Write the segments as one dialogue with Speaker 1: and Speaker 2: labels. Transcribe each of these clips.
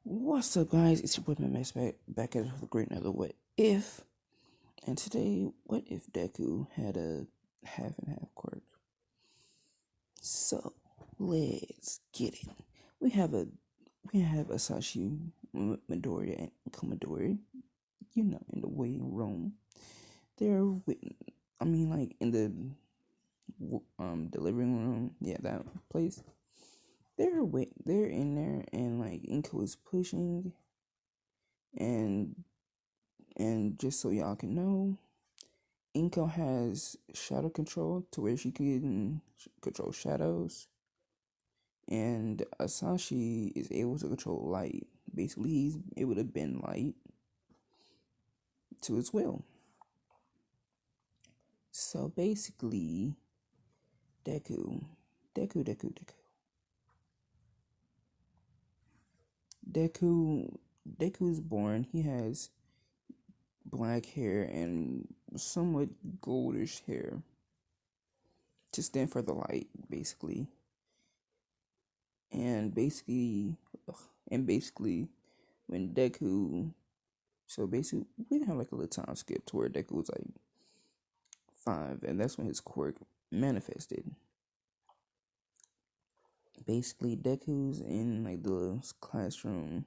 Speaker 1: What's up, guys? It's your boy Max back at the great another What If. And today, what if Deku had a half and half quirk? So let's get it. We have a we have Asashi, Midoriya, and Komadori. In the waiting room. They're with, like in the delivering room. Yeah, that place. They're in there, and like Inko is pushing, and just so y'all can know, Inko has shadow control to where she can control shadows, and Asashi is able to control light. Basically, he's able to bend light to his will. So basically, Deku, Deku, Deku, Deku, Deku, Deku's born. He has black hair and somewhat goldish hair to stand for the light, basically. And basically, and basically, when Deku, so basically, we have like a little time skip to where Deku was like 5, and that's when his quirk manifested. Basically, Deku's in like the classroom,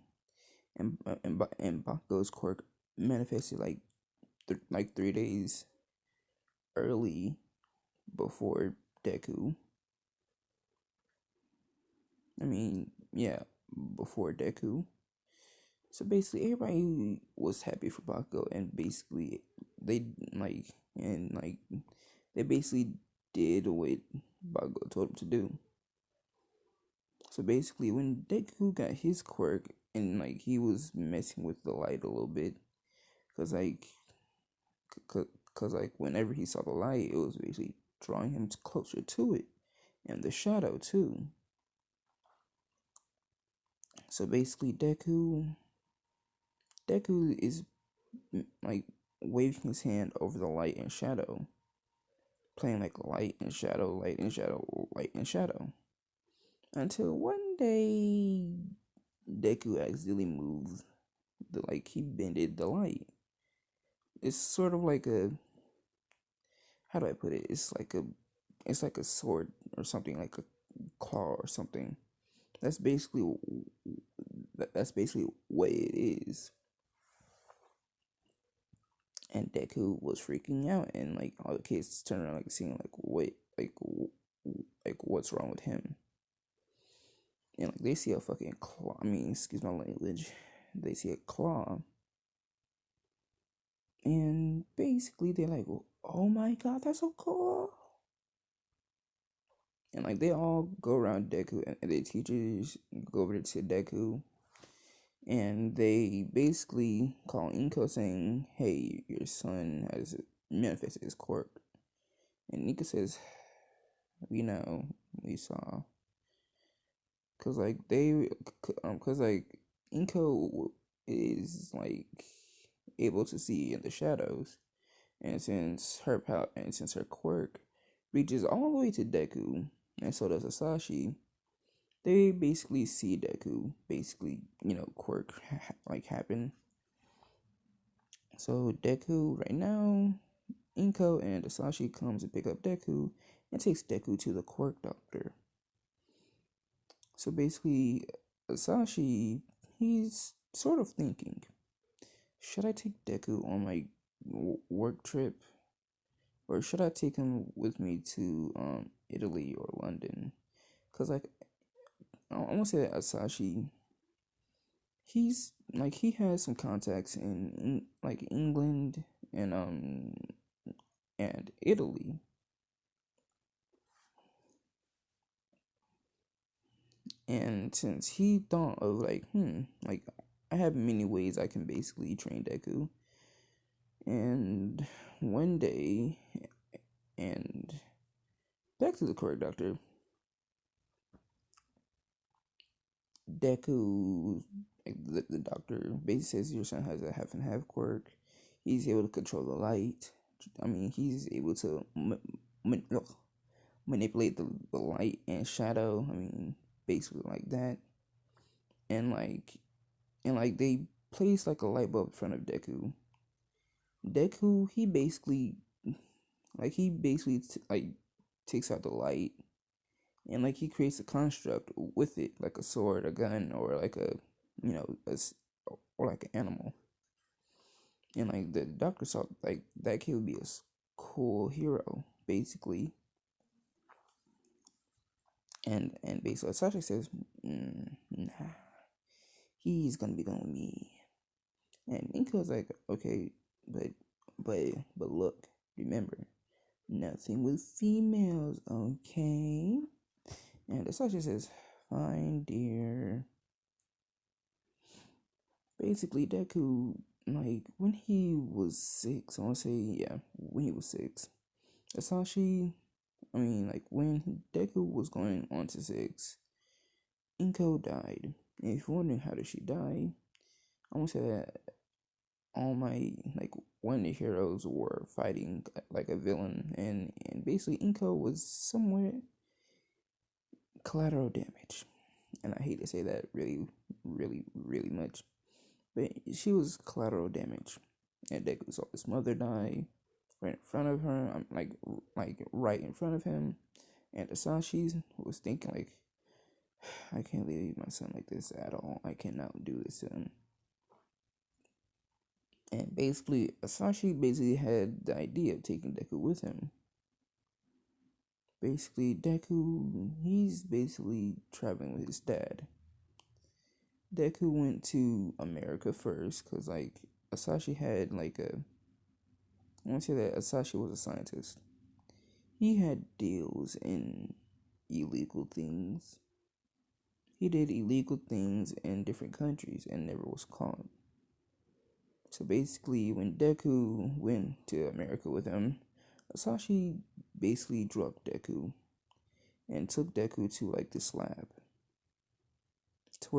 Speaker 1: and Bakugo's quirk manifested like 3 days early before Deku. Yeah, before Deku. So basically, everybody was happy for Bakugo, and basically, they like and like they basically did what Bakugo told him to do. So basically, when Deku got his quirk, and like he was messing with the light a little bit, cause like, cause like whenever he saw the light, it was basically drawing him closer to it, and the shadow too. So basically, Deku is like waving his hand over the light and shadow, playing like light and shadow, light and shadow, light and shadow. Until one day, Deku accidentally moved he bended the light. It's sort of like a, how do I put it? It's like a sword or something, like a claw or something. That's basically that's basically what it is. And Deku was freaking out, and like all the kids turned around, like seeing like what's wrong with him. And like they see a fucking claw. Excuse my language. They see a claw, and basically they're like, "Oh my god, that's so cool!" And like they all go around Deku, and the teachers go over to Deku, and they basically call Inko saying, "Hey, your son has manifested his quirk." And Nika says, "We know, we saw." Cause like Inko is like able to see in the shadows, and since her quirk reaches all the way to Deku, and so does Asashi, they basically see Deku quirk happen. So Deku right now, Inko and Asashi comes to pick up Deku and takes Deku to the quirk doctor. So basically, Asashi, he's sort of thinking, should I take Deku on my work trip, or should I take him with me to Italy or London? Cause like I want to say that Asashi, he has some contacts in like England and Italy. And since he thought of like I have many ways I can basically train Deku. And one day, and back to the quirk doctor, Deku, like the doctor basically says your son has a half and half quirk. He's able to control the light. He's able to manipulate the light and shadow. Basically like that. And like and like they place like a light bulb in front of Deku. Deku, like takes out the light, and like he creates a construct with it, like a sword, a gun, or like a, you know, or like an animal. And like the doctor saw like that kid would be a cool hero, basically. And basically, Sasha says, nah, he's gonna be going with me. And Inko's like, okay, but but look, remember, nothing with females, okay? And Sasha says, fine, dear. Basically, Deku, like, when he was 6, I want to say, yeah, when he was 6, Asashi, I mean, like, when Deku was going on to 6, Inko died. And if you're wondering how did she die, I want to say that all my, like, one of the heroes were fighting, like, a villain, and basically Inko was somewhat collateral damage. And I hate to say that really much. But she was collateral damage. And Deku saw his mother die right in front of her. I'm like right in front of him. And Asashi was thinking like, I can't leave my son like this at all. I cannot do this to him. And basically, Asashi basically had the idea of taking Deku with him. Basically, Deku, he's basically traveling with his dad. Deku went to America first because, like, Asashi had, like, I want to say that Asashi was a scientist. He had deals in illegal things. He did illegal things in different countries and never was caught. So basically, when Deku went to America with him, Asashi basically drugged Deku and took Deku to like this lab to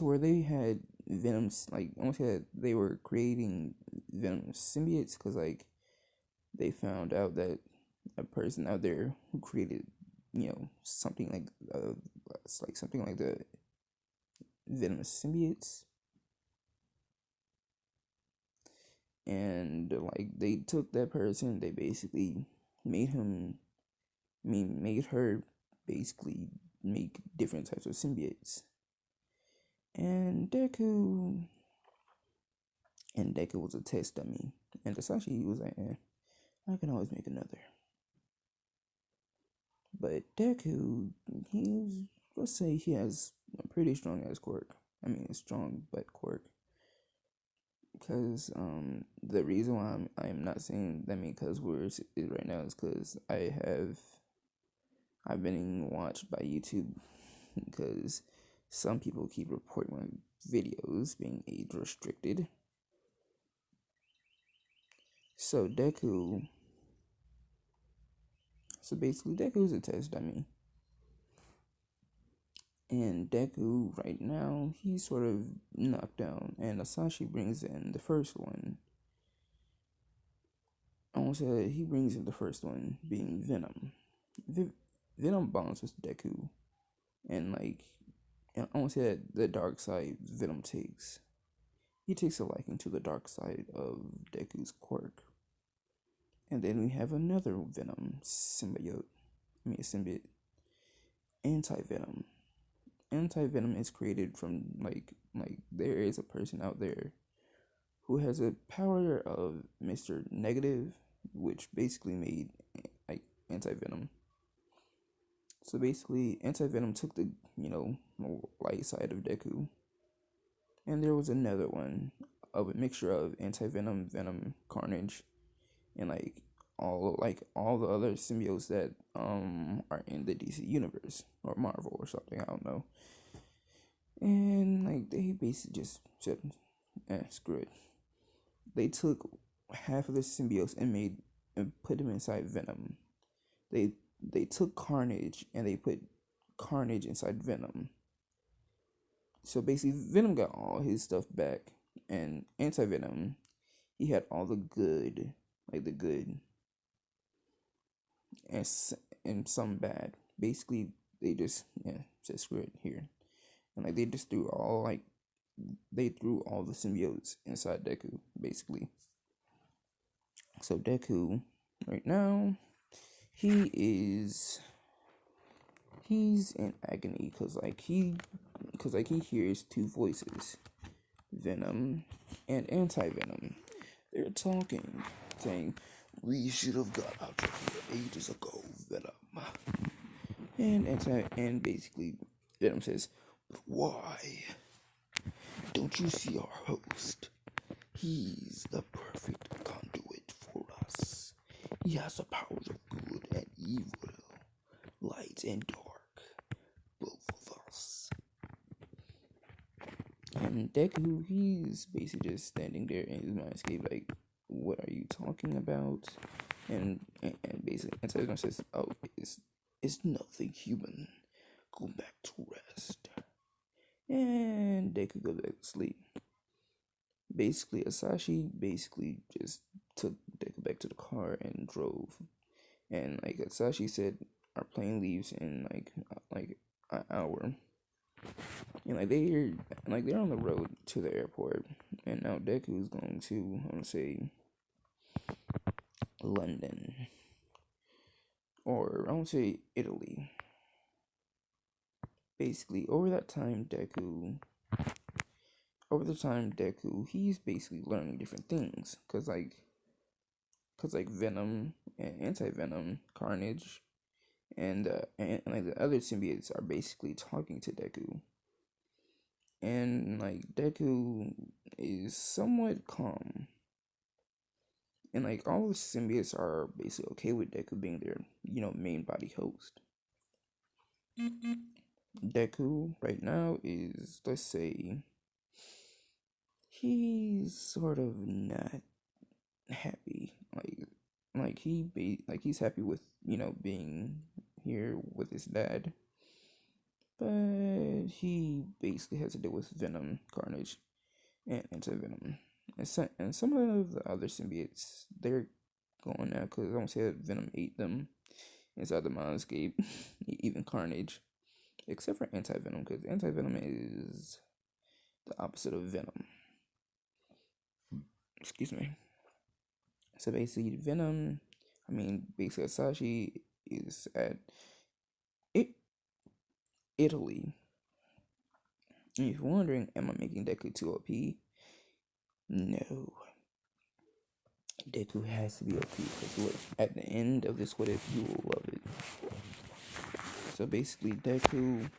Speaker 1: where they had venoms. Like I want to say that they were creating venomous symbiotes because like they found out that a person out there who created, you know, something like it's like something like the venomous symbiotes, and like they took that person, they basically made him, made her basically make different types of symbiotes, and Deku was a test dummy, and Asashi was like, I can always make another. But Deku, he's, let's say he has a pretty strong ass quirk. I mean, a strong butt quirk. Because the reason why I'm not saying that many cuss words right now is because I've been watched by YouTube because some people keep reporting my videos being age restricted. So basically Deku's a test dummy. And Deku right now, he's sort of knocked down, and Asashi brings in the first one. I want to say he brings in the first one being Venom. Venom bonds with Deku, and like I want to say that the dark side Venom takes. He takes a liking to the dark side of Deku's quirk. And then we have another Venom symbiote, anti-Venom. Anti-Venom is created from like there is a person out there who has a power of Mr. Negative, which basically made like anti-Venom. So basically, anti-Venom took the, you know, light side of Deku, and there was another one of a mixture of anti-Venom, Venom, Carnage, and all the other symbiotes that are in the DC universe or Marvel or something, I don't know. And like they basically just said, screw it. They took half of the symbiotes and put them inside Venom. They took Carnage and they put Carnage inside Venom. So basically, Venom got all his stuff back, and Anti Venom, he had all the good, like the good, and some bad. Basically, they just said screw it here, and like they just threw all like they threw all the symbiotes inside Deku, basically. So Deku, right now, he's in agony because he hears two voices, Venom and Anti-Venom. They're talking, saying, "We should have got out of here ages ago, Venom." And basically, Venom says, "But why? Don't you see our host? He's the perfect conduit for us. He has the powers of good and evil, light and dark, both of us." And Deku, he's basically just standing there in his mindscape, like, "What are you talking about?" And basically, and Venom says, "Oh, it's nothing human. Go back to rest." And Deku goes back to sleep. Basically, Asashi basically just took Deku back to the car and drove. And like Asashi said, our plane leaves in like an hour. And they're on the road to the airport. And now Deku is going to, I want to say, London, or I want to say Italy. Basically, over the time Deku, he's basically learning different things, cause like Venom and Anti-Venom, Carnage, and like the other symbiotes are basically talking to Deku, and like Deku is somewhat calm, and like all the symbiotes are basically okay with Deku being their main body host. Deku right now is, let's say, he's sort of not happy. He's happy with being here with his dad, but he basically has to deal with Venom, Carnage, and Anti-Venom, and some of the other symbiotes, they're going now because I don't say that Venom ate them inside the mindscape, even Carnage, except for Anti-Venom, because Anti-Venom is the opposite of Venom. Excuse me. So basically, basically Asashi is at Italy. And if you're wondering, am I making Deku too OP? No. Deku has to be OP because look, at the end of this what if, you will love it. So basically, Deku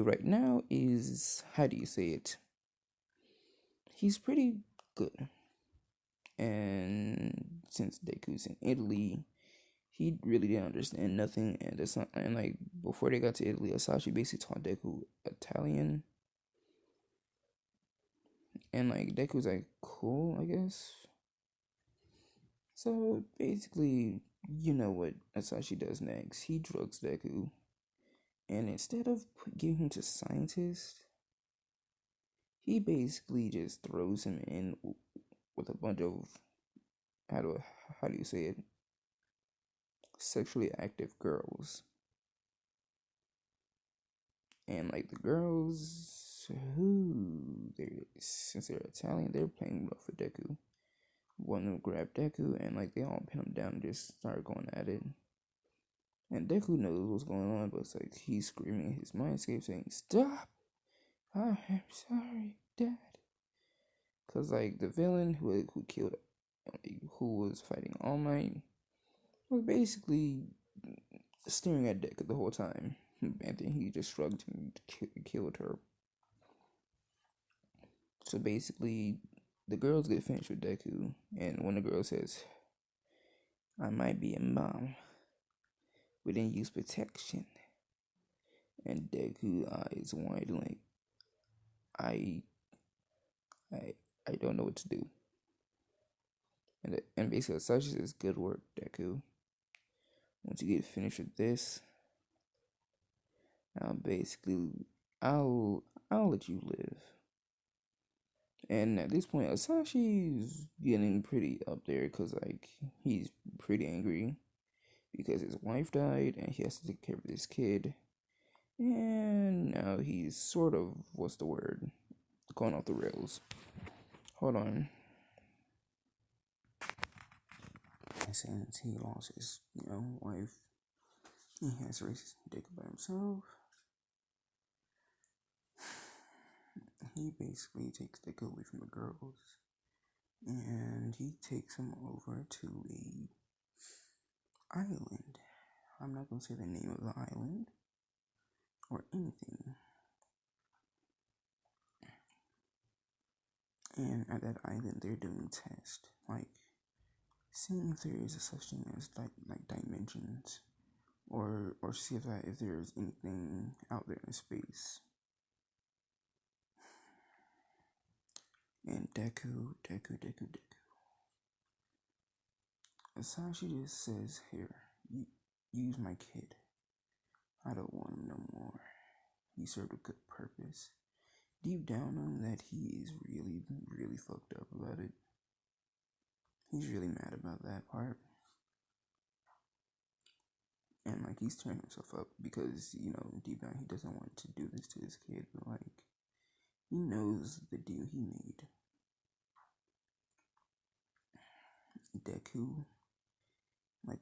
Speaker 1: right now is, how do you say it? He's pretty good. And since Deku's in Italy, he really didn't understand nothing. And like before they got to Italy, Asashi basically taught Deku Italian. And like Deku's like, cool, I guess. So basically, you know what Asashi does next? He drugs Deku, and instead of giving him to scientists, he basically just throws him in with a bunch of, how do you say it? Sexually active girls. And like the girls who since they're Italian, they're playing rough for Deku. One of them grabbed Deku and like they all pin him down and just start going at it. And Deku knows what's going on, but it's like he's screaming in his mindscape saying, "Stop! I am sorry, Dad." Cause like the villain who killed, who was fighting All Might, was basically staring at Deku the whole time, and then he just shrugged and killed her. So basically, the girls get finished with Deku, and when the girl says, "I might be a mom, we didn't use protection," and Deku eyes wide like, I, I, I don't know what to do. And basically, Asashi says, "Good work, Deku. Once you get finished with this, I'll let you live." And at this point, Asashi's getting pretty up there because like he's pretty angry, because his wife died and he has to take care of this kid. And now he's sort of, what's the word? Going off the rails. Hold on. Since he lost his, wife, he has raised Dick by himself. He basically takes Dick away from the girls, and he takes him over to a island. I'm not gonna say the name of the island or anything. And at that island, they're doing tests, like seeing if there is a such thing as like dimensions, or see if there's anything out there in space. And Deku. Asashi just says, "Here, use my kid. I don't want him no more. He served a good purpose." Deep down on that, he is really, really fucked up about it. He's really mad about that part. And like he's tearing himself up because, deep down he doesn't want to do this to his kid, but like he knows the deal he made. Deku, like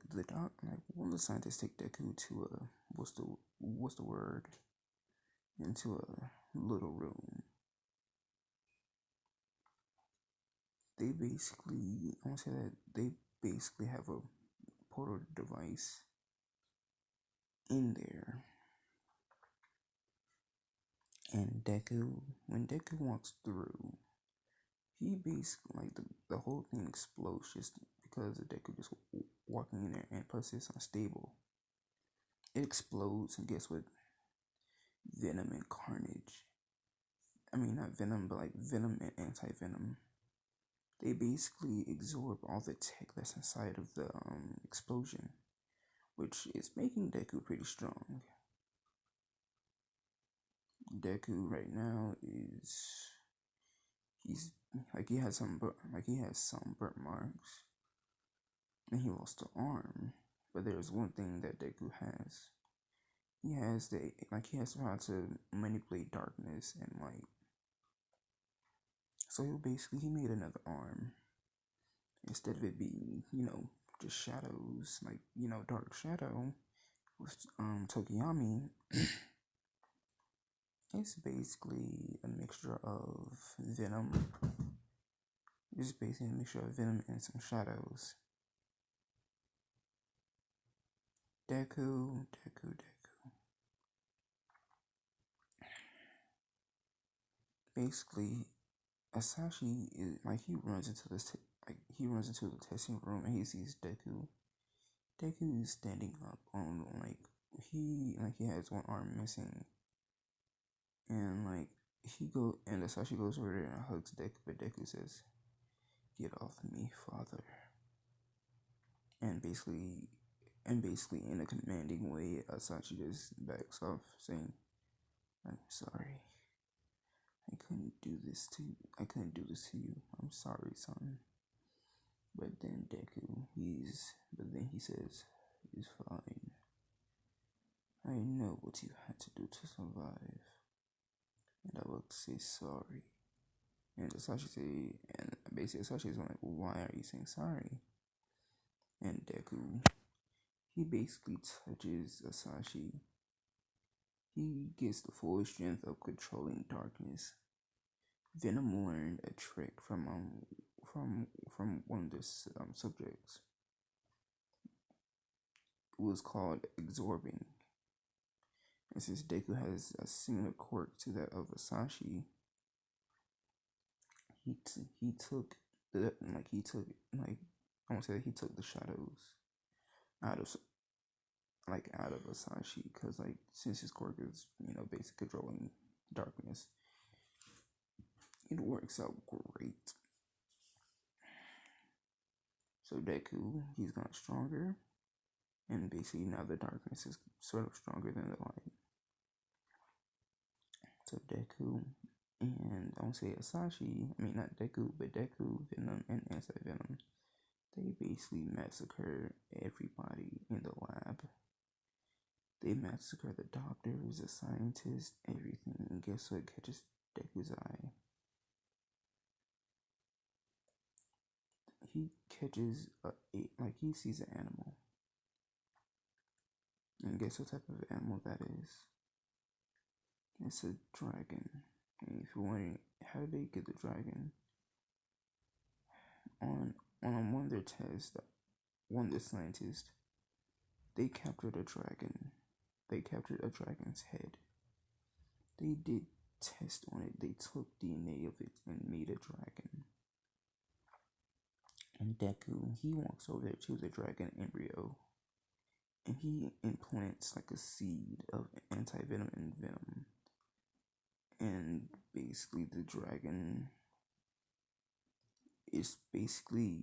Speaker 1: one of the scientists take Deku to what's the word? Into a little room. They basically, I want to say that they basically have a portal device in there. And when Deku walks through, he basically, like, the whole thing explodes just because of Deku just walking in there, and plus it's unstable. It explodes, and guess what? Venom and Carnage. I mean, not Venom, but like Venom and Anti-Venom. They basically absorb all the tech that's inside of the explosion, which is making Deku pretty strong. Deku right now he's like he has some burnt marks, and he lost an arm. But there's one thing that Deku has. He has how to manipulate darkness and light. So he made another arm. Instead of it being, just shadows, like, Dark Shadow with Tokiyami, it's basically a mixture of Venom. It's basically a mixture of Venom and some shadows. Deku. Basically, Asashi is like he runs into the testing room and he sees Deku. Deku is standing up on he has one arm missing, and Asashi goes over there and hugs Deku, but Deku says, "Get off me, father." And basically in a commanding way, Asashi just backs off, saying, "I'm sorry. I couldn't do this to you. I'm sorry, son." But then he says, "It's fine. I know what you had to do to survive, and I will say sorry." And basically Asashi is like, "Well, why are you saying sorry?" And Deku, he basically touches Asashi. He gets the full strength of controlling darkness. Venom learned a trick from one of the subjects. It was called absorbing. And since Deku has a similar quirk to that of Asashi, he took the I want to say he took the shadows out of Asashi, because since his quirk is basically controlling darkness, it works out great. So Deku, he's gotten stronger, and basically now the darkness is sort of stronger than the light. So Deku and I won't say Asashi, I mean not Deku, but Deku, Venom, and Anti-Venom, they basically massacre everybody in the They massacre the doctors, the scientists, everything. And guess what catches Deku's eye? He catches he sees an animal. And guess what type of animal that is? It's a dragon. And if you're wondering how did they get the dragon, on one of their tests, one of the scientists, they captured a dragon. They captured a dragon's head. They did tests on it. They took DNA of it and made a dragon. And Deku, he walks over there to the dragon embryo, and he implants like a seed of anti-venom and venom. And basically the dragon is basically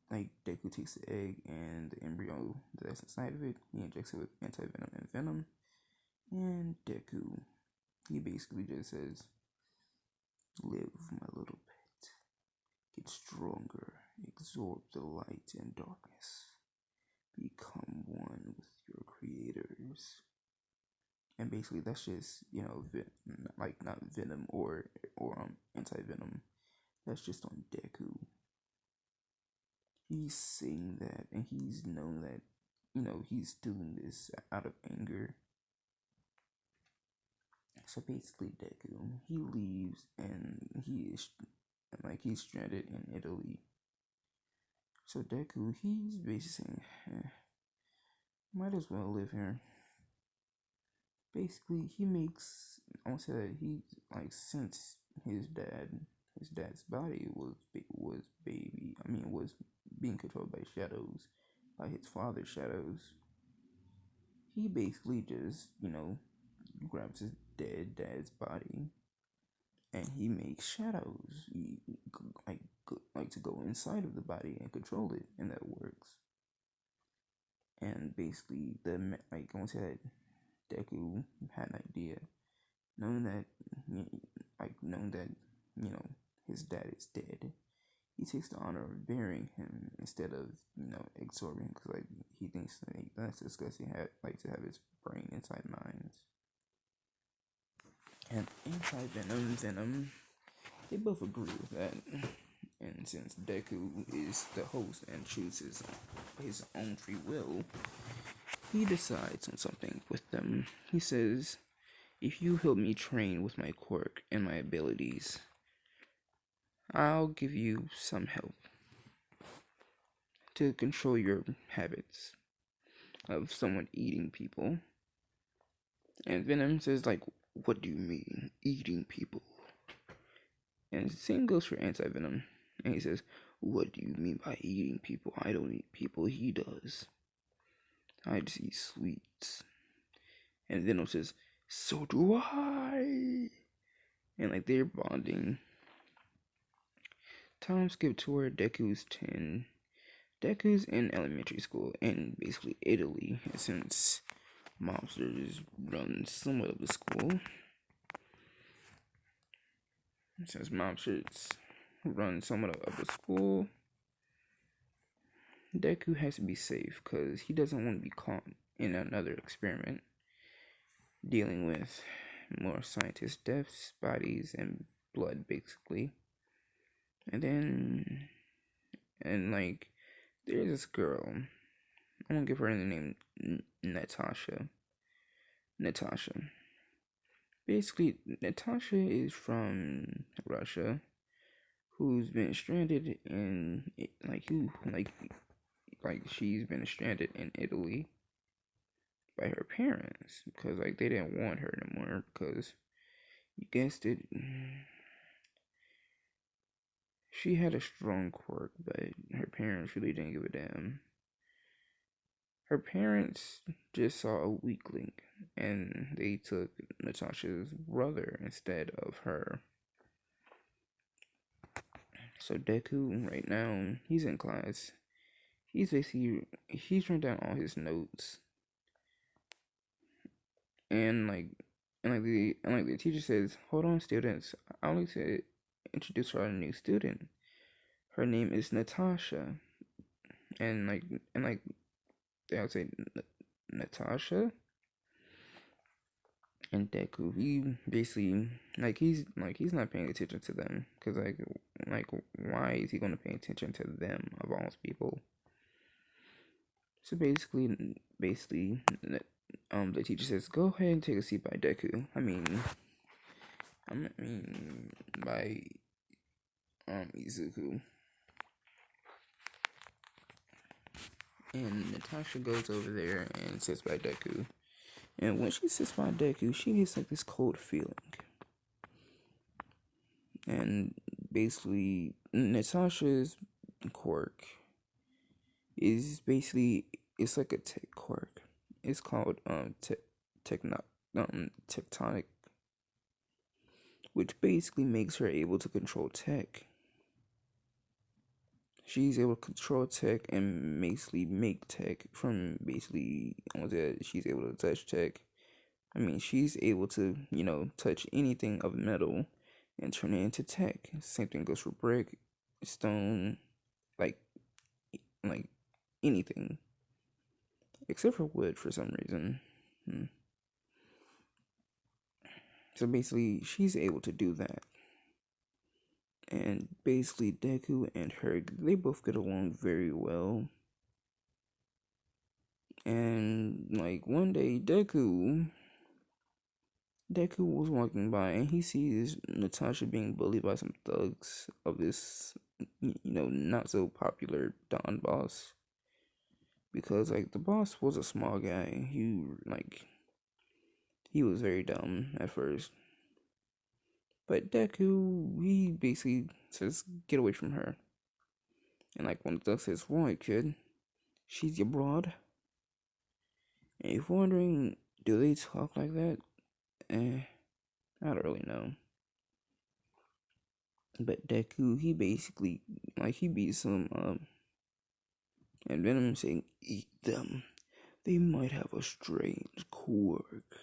Speaker 1: like Deku takes the egg and the embryo that's inside of it, he injects it with anti-venom and venom, and Deku, he basically just says, "Live, my little pet. Get stronger. Absorb the light and darkness. Become one with your creators." And basically, that's just not venom or anti-venom. That's just on Deku. He's saying that, and he's known that he's doing this out of anger. So basically, Deku, he leaves, and he's stranded in Italy. So Deku, he's basically saying, might as well live here. Basically, he makes, I want to say that he, since his dad's body was being controlled by shadows, by his father's shadows, he basically just, grabs his dead dad's body and he makes shadows, to go inside of the body and control it, and that works. And basically, I want to say that Deku had an idea, knowing that his dad is dead. He takes the honor of burying him instead of absorbing him, because he thinks that's disgusting. To have his brain inside mines. And anti-venom, they both agree with that. And since Deku is the host and chooses his own free will, he decides on something with them. He says, "If you help me train with my quirk and my abilities, I'll give you some help to control your habits of someone eating people." And Venom says, "What do you mean, eating people?" And the same goes for Anti-Venom. And he says, "What do you mean by eating people? I don't eat people, he does. I just eat sweets." And Venom says, "So do I." And they're bonding. Time skip to where Deku's 10. Deku's in elementary school in basically Italy, since mobsters run somewhat of the school. Deku has to be safe because he doesn't want to be caught in another experiment dealing with more scientist deaths, bodies, and blood, basically. And there's this girl. I'm gonna give her the name Natasha. Basically, Natasha is from Russia, who's been stranded in she's been stranded in Italy by her parents because they didn't want her anymore because, you guessed it, she had a strong quirk, but her parents really didn't give a damn. Her parents just saw a weakling, and they took Natasha's brother instead of her. So Deku, right now, he's in class. He's written down all his notes, and the teacher says, "Hold on, students. I would like to introduce our new student. Her name is Natasha." And they would say, "Natasha?" And Deku, he basically he's not paying attention to them because like why is he gonna pay attention to them of all people? So basically, the teacher says, "Go ahead and take a seat by Deku." By Izuku. And Natasha goes over there and sits by Deku. And when she sits by Deku, she gets like this cold feeling. And basically, Natasha's quirk is basically it's like a tech quirk. It's called tectonic, which basically makes her able to control tech. She's able to control tech and basically make tech from basically she's able to touch tech. She's able to, touch anything of metal and turn it into tech. Same thing goes for brick, stone, like like anything. Except for wood for some reason. So basically she's able to do that. And basically Deku and her, they both get along very well. And like one day Deku was walking by and he sees Natasha being bullied by some thugs of this, not so popular Don boss. Because like the boss was a small guy. He was very dumb at first. But Deku, he basically says, "Get away from her." And like one of the thugs says, "Why, kid? She's your broad." And if you're wondering, do they talk like that? I don't really know. But Deku, he basically, he beats them up. And Venom saying, "Eat them. They might have a strange quirk."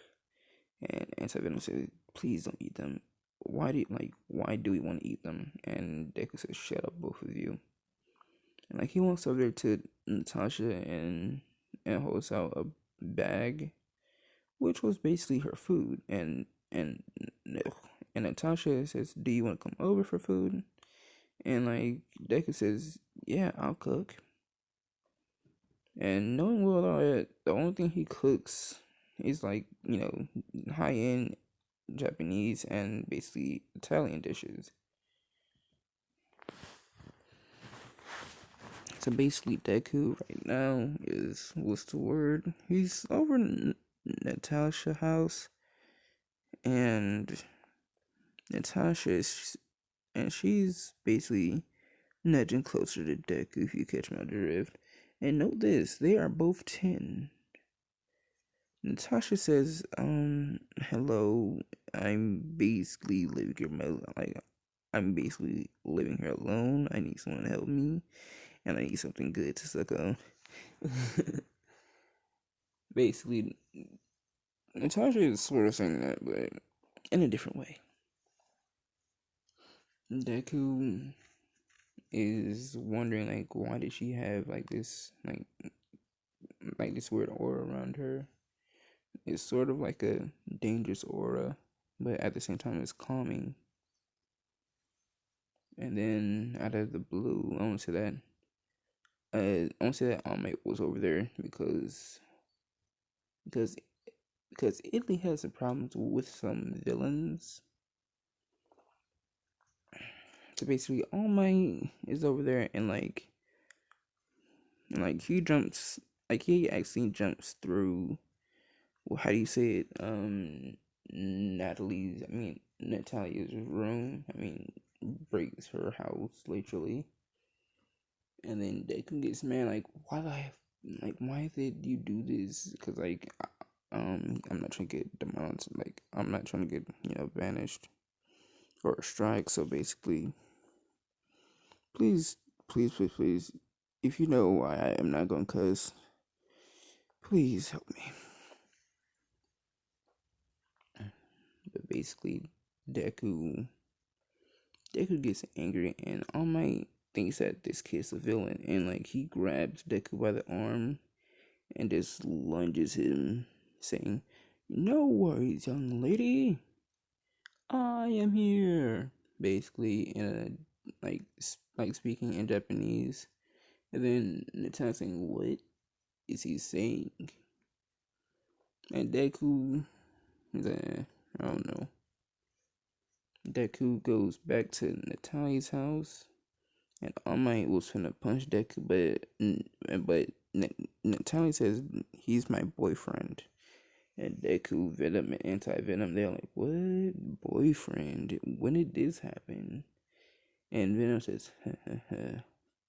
Speaker 1: And Anti-Venom says, "Please don't eat them. Why do we want to eat them?" And Deku says, "Shut up, both of you." And he walks over there to Natasha and holds out a bag, which was basically her food. And Natasha says, "Do you want to come over for food?" And Deku says, "Yeah, I'll cook." And knowing Will that the only thing he cooks is high end Japanese and basically Italian dishes. So basically, Deku right now is, what's the word? He's over in Natasha's house, and Natasha is, and she's basically nudging closer to Deku, if you catch my drift. And note this, they are both 10. Natasha says, "Hello, I'm basically living I'm basically living here alone. I need someone to help me, and I need something good to suck on." Basically, Natasha is sort of saying that, but in a different way. Deku is wondering, why did she have, this, this weird aura around her. It's sort of like a dangerous aura, but at the same time, it's calming. And then, out of the blue, I want to say that All Might was over there because Italy has some problems with some villains. So basically, All Might is over there, and he jumps, he actually jumps through. Well, how do you say it? Natalia's room. Breaks her house literally, and then Deku gets mad. Why did you do this? Because I'm not trying to get demonetized. I'm not trying to get banished or a strike. So basically, please, please, please, please, if you know why I am not going to cuss, please help me. But basically, Deku gets angry, and All Might thinks that this kid's a villain, and he grabs Deku by the arm and just lunges him, saying, No worries, young lady. I am here. Basically, in a like speaking in Japanese, and then Natasha saying, "What is he saying?" And Deku, I don't know. Deku goes back to Natalia's house, and All Might was finna punch Deku, but Natalia says he's my boyfriend. And Deku, Venom, and Anti Venom, they're like, "What boyfriend? When did this happen?" And Venom says,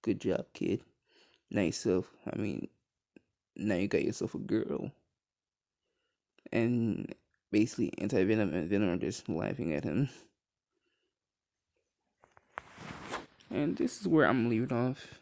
Speaker 1: "Good job, kid. Now yourself, now you got yourself a girl." And basically, Anti Venom and Venom are just laughing at him. And this is where I'm leaving off.